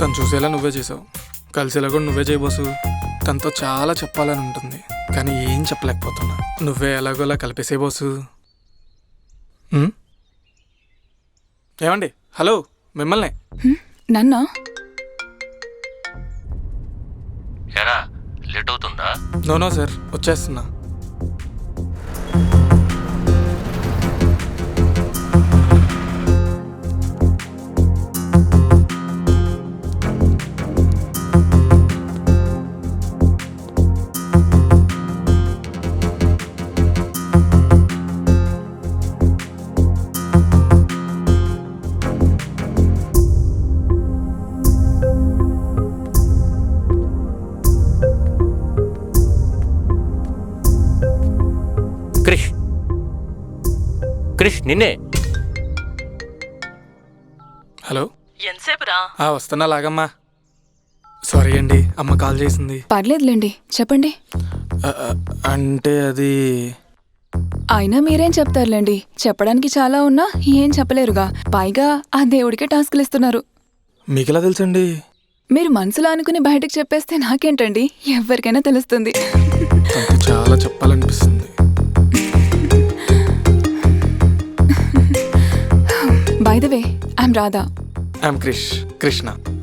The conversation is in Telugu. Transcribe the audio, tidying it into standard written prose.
తను చూసేలా నువ్వే చేసావు, కలిసేలా కూడా నువ్వే చేయబోసు. తనతో చాలా చెప్పాలని ఉంటుంది, కానీ ఏం చెప్పలేకపోతున్నా. నువ్వే ఎలాగోలా కలిపేసే బోసు. ఏమండి? హలో, మిమ్మల్ని. నన్నా? ఎరా లేట్ అవుతుందా? నో సార్, వచ్చేస్తున్నా. క్రిష్ నిన్నే. హలో, ఎంతసేపురా? వస్తున్నా లాగమ్మా. సారీ అండి, అమ్మ కాల్ చేసింది. పర్లేదులేండి, చెప్పండి. అంటే అది అయినా మీరేం చెప్తారులేండి, చెప్పడానికి చాలా ఉన్నా ఏం చెప్పలేరుగా. పైగా ఆ దేవుడికే టాస్కులు ఇస్తున్నారు. మీకెలా తెలుసండి? మీరు మనసులో అనుకుని బయటకు చెప్పేస్తే నాకేంటండి, ఎవరికైనా తెలుస్తుంది. తనకు చాలా చెప్పాలనిపిస్తుంది. By the way, I'm Radha. I'm Krishna.